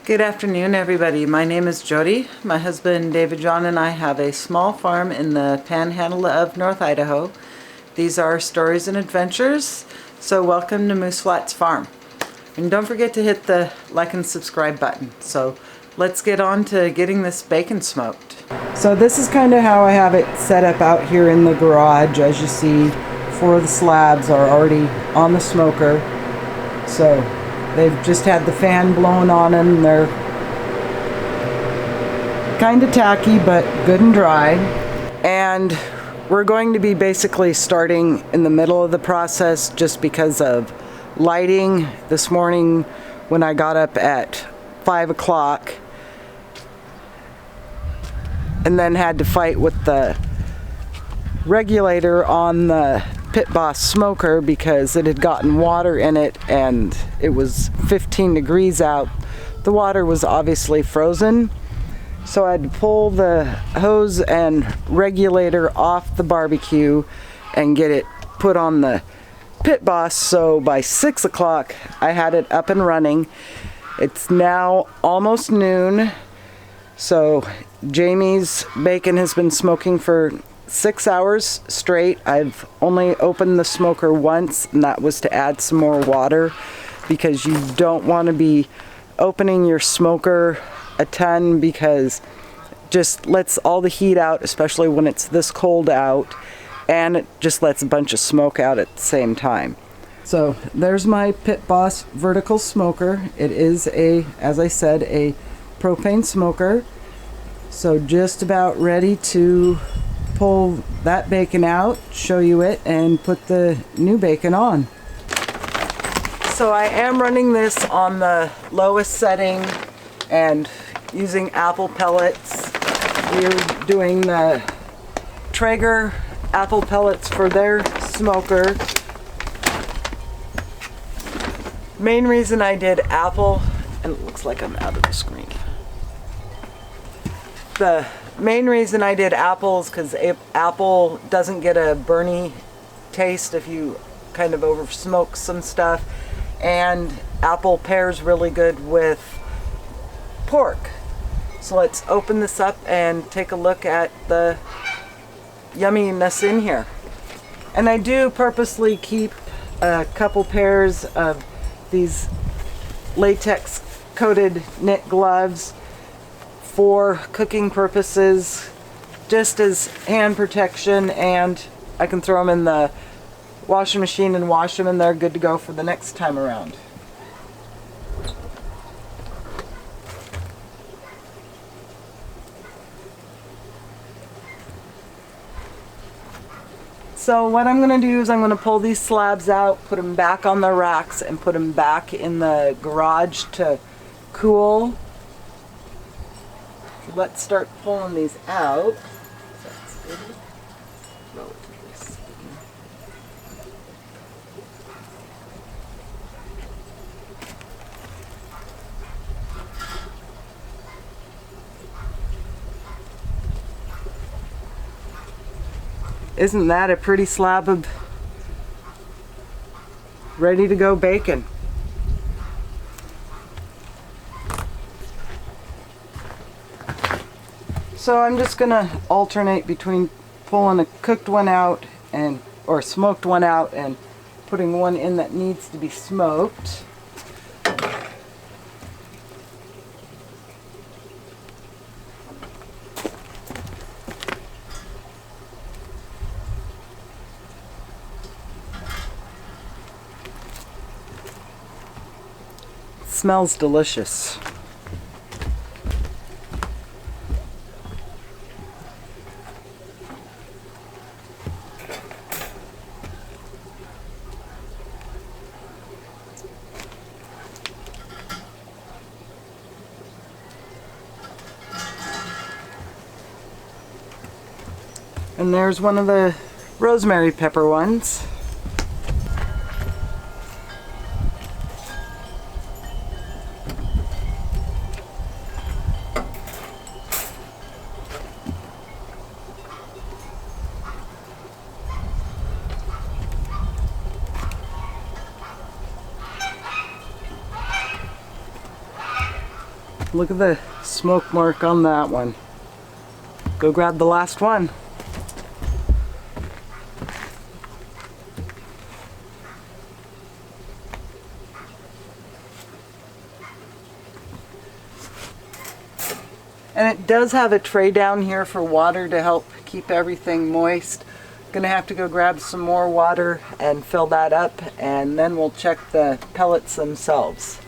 Good afternoon, everybody. My name is Jody. My husband David John and I have a small farm in the panhandle of North Idaho. These are stories and adventures, so welcome to Moose Flats Farm. And don't forget to hit the like and subscribe button. So let's get on to getting this bacon smoked. So this is kind of how I have it set up out here in the garage. As you see, 4 of the slabs are already on the smoker. So they've just had the fan blowing on them. They're kind of tacky, but good and dry. And we're going to be basically starting in the middle of the process just because of lighting. This morning when I got up at 5 o'clock and then had to fight with the regulator on the Pit Boss smoker because it had gotten water in it and it was 15 degrees out. The water was obviously frozen, so I had to pull the hose and regulator off the barbecue and get it put on the Pit Boss. So by 6 o'clock I had it up and running. It's now almost noon, so Jamie's bacon has been smoking for 6 hours straight. I've only opened the smoker once, and that was to add some more water because you don't want to be opening your smoker a ton because it just lets all the heat out, especially when it's this cold out, and it just lets a bunch of smoke out at the same time. So there's my Pit Boss vertical smoker. It is as I said, a propane smoker. So just about ready to pull that bacon out, show you it, and put the new bacon on. So I am running this on the lowest setting and using apple pellets. We're doing the Traeger apple pellets for their smoker. Main reason I did apple, and it looks like I'm out of the screen. The main reason I did apple is because apple doesn't get a burny taste if you kind of over smoke some stuff, and apple pairs really good with pork. So let's open this up and take a look at the yumminess in here. And I do purposely keep a couple pairs of these latex coated knit gloves for cooking purposes, just as hand protection, and I can throw them in the washing machine and wash them, and they're good to go for the next time around. So what I'm going to do is I'm going to pull these slabs out, put them back on the racks, and put them back in the garage to cool. Let's start pulling these out. Isn't that a pretty slab of ready to go bacon? So I'm just gonna alternate between pulling a cooked one out or smoked one out and putting one in that needs to be smoked. It smells delicious. And there's one of the rosemary pepper ones. Look at the smoke mark on that one. Go grab the last one. And it does have a tray down here for water to help keep everything moist. Gonna have to go grab some more water and fill that up, and then we'll check the pellets themselves.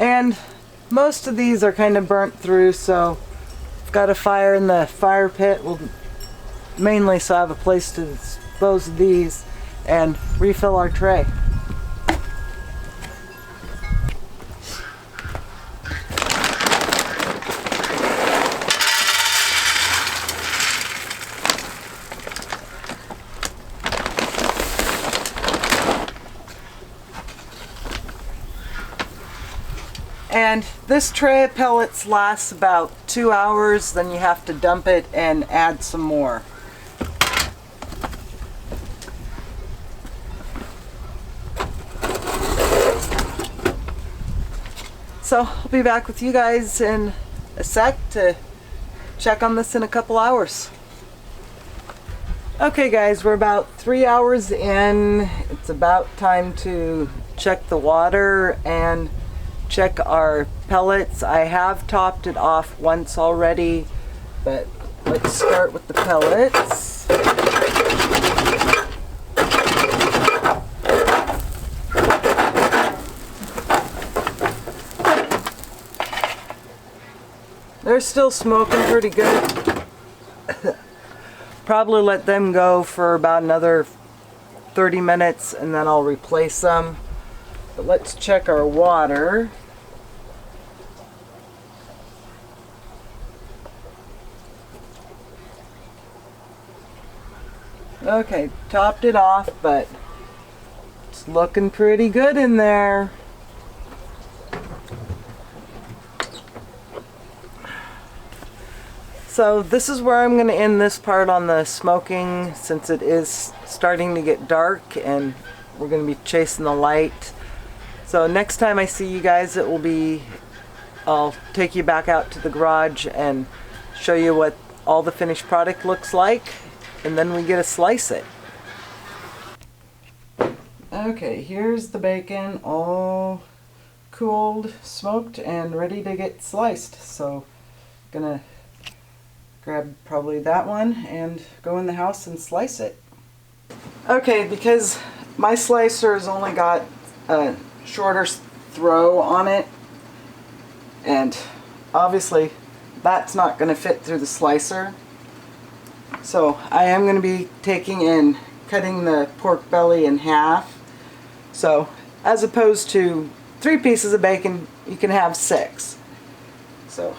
And most of these are kind of burnt through, so I've got a fire in the fire pit. Mainly so I have a place to dispose of these and refill our tray. And this tray of pellets lasts about 2 hours, then you have to dump it and add some more. So I'll be back with you guys in a sec to check on this in a couple hours. Okay guys, we're about 3 hours in. It's about time to check the water and check our pellets. I have topped it off once already, but let's start with the pellets. They're still smoking pretty good. Probably let them go for about another 30 minutes and then I'll replace them. But let's check our water. Okay, topped it off, but it's looking pretty good in there. So this is where I'm going to end this part on the smoking, since it is starting to get dark and we're going to be chasing the light. So next time I see you guys, I'll take you back out to the garage and show you what all the finished product looks like, and then we get to slice it. Okay, here's the bacon all cooled, smoked, and ready to get sliced. So gonna grab probably that one and go in the house and slice it. Okay, because my slicer has only got a shorter throw on it, and obviously that's not going to fit through the slicer. So I am going to be taking and cutting the pork belly in half. So as opposed to 3 pieces of bacon, you can have 6. So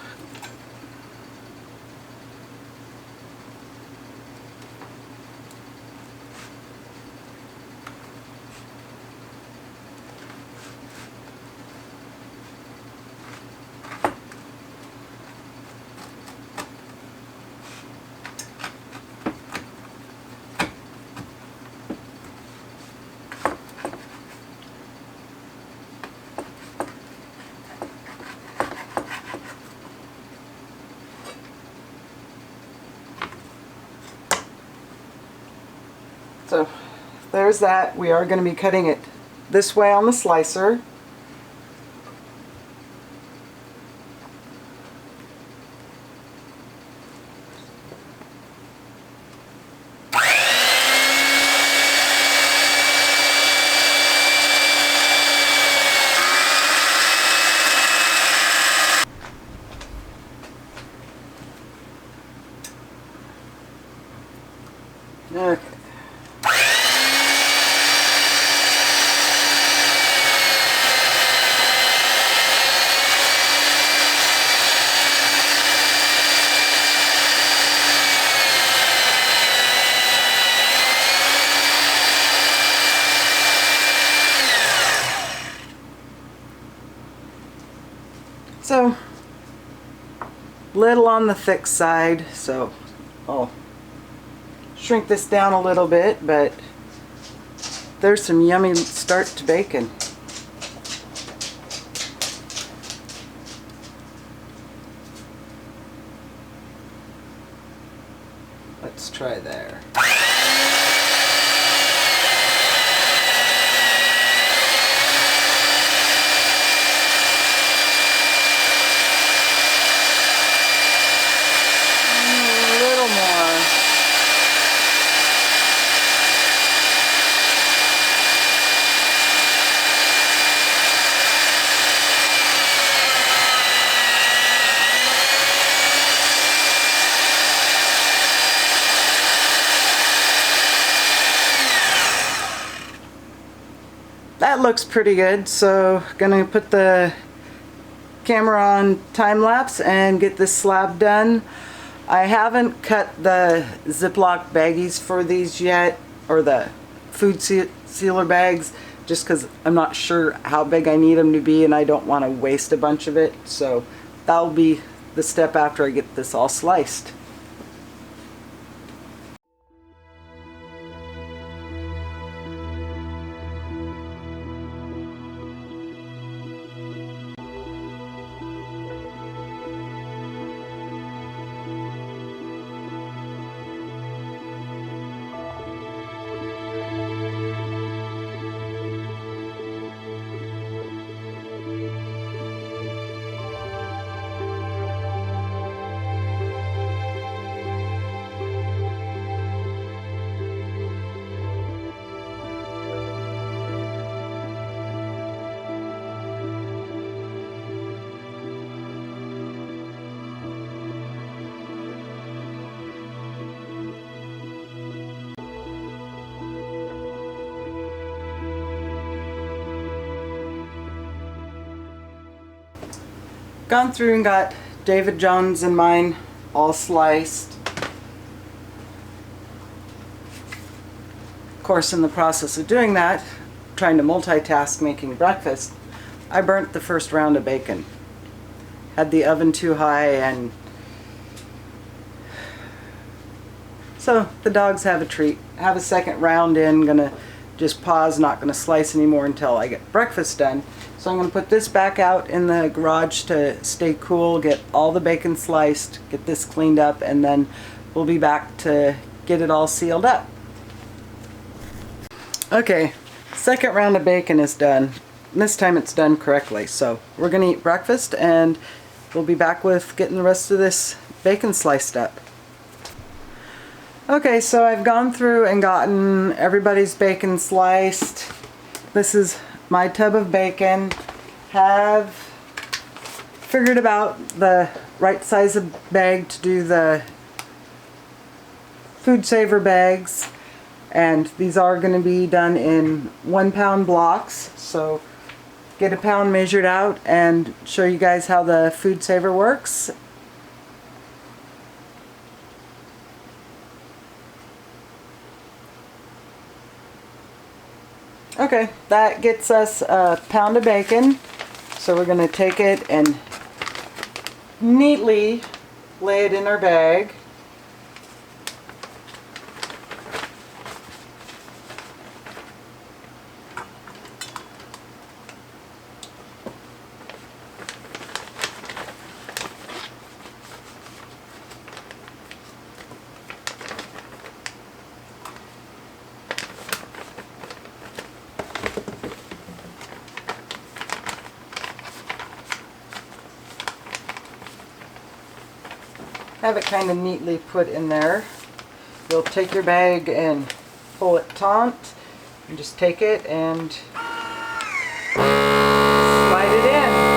So there's that. We are going to be cutting it this way on the slicer. Okay. little on the thick side, so I'll shrink this down a little bit, but there's some yummy start to bacon. Let's try there. That looks pretty good, so gonna put the camera on time lapse and get this slab done. I haven't cut the Ziploc baggies for these yet, or the food sealer bags, just because I'm not sure how big I need them to be and I don't want to waste a bunch of it. So that'll be the step after I get this all sliced. Gone through and got David Jones and mine all sliced. Of course, in the process of doing that, trying to multitask making breakfast, I burnt the first round of bacon. Had the oven too high, and so the dogs have a treat. Have a second round in, gonna just pause, not gonna slice anymore until I get breakfast done. So I'm going to put this back out in the garage to stay cool, get all the bacon sliced, get this cleaned up, and then we'll be back to get it all sealed up. Okay, second round of bacon is done. This time it's done correctly. So we're going to eat breakfast and we'll be back with getting the rest of this bacon sliced up. Okay, so I've gone through and gotten everybody's bacon sliced. This is my tub of bacon. Have figured about the right size of bag to do the food saver bags, and these are going to be done in 1 pound blocks, so get a pound measured out and show you guys how the food saver works. Okay, that gets us a pound of bacon, so we're going to take it and neatly lay it in our bag. Have it kind of neatly put in there. You'll take your bag and pull it taut, and just take it and slide it in.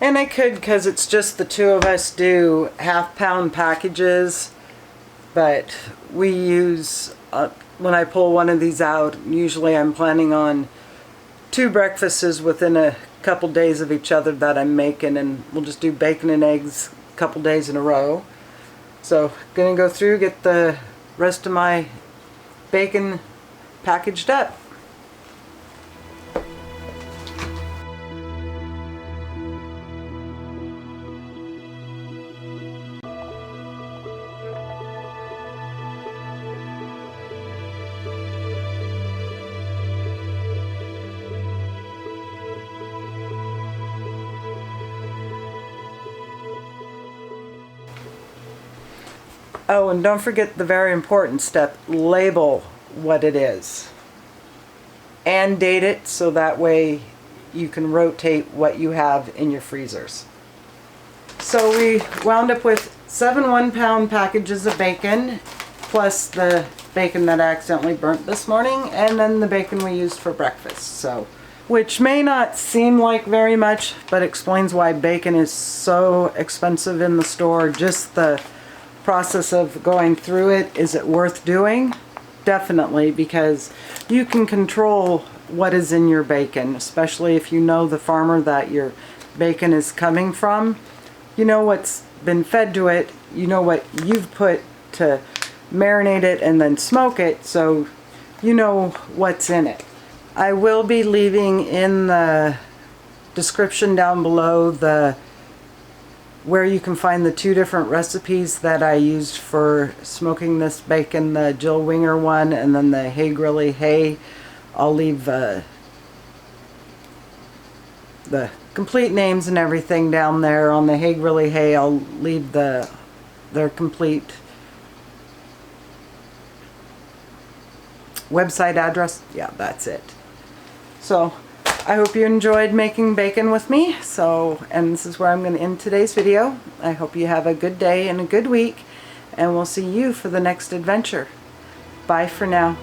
And I could, because it's just the two of us, do half-pound packages, but we use when I pull one of these out, usually I'm planning on 2 breakfasts within a couple days of each other that I'm making, and we'll just do bacon and eggs a couple days in a row. So gonna go through, get the rest of my bacon packaged up. Oh, and don't forget the very important step, label what it is. And date it so that way you can rotate what you have in your freezers. So we wound up with 7 1-pound packages of bacon, plus the bacon that I accidentally burnt this morning, and then the bacon we used for breakfast. So, which may not seem like very much, but explains why bacon is so expensive in the store. Just the process of going through it, is it worth doing? Definitely, because you can control what is in your bacon, especially if you know the farmer that your bacon is coming from. You know what's been fed to it, you know what you've put to marinate it and then smoke it, so you know what's in it. I will be leaving in the description down below where you can find the 2 different recipes that I used for smoking this bacon, the Jill Winger one and then the Hey Grilly Hey. I'll leave the complete names and everything down there. On the Hey Grilly Hey, I'll leave their complete website address. Yeah, that's it. So I hope you enjoyed making bacon with me. And this is where I'm going to end today's video. I hope you have a good day and a good week, and we'll see you for the next adventure. Bye for now.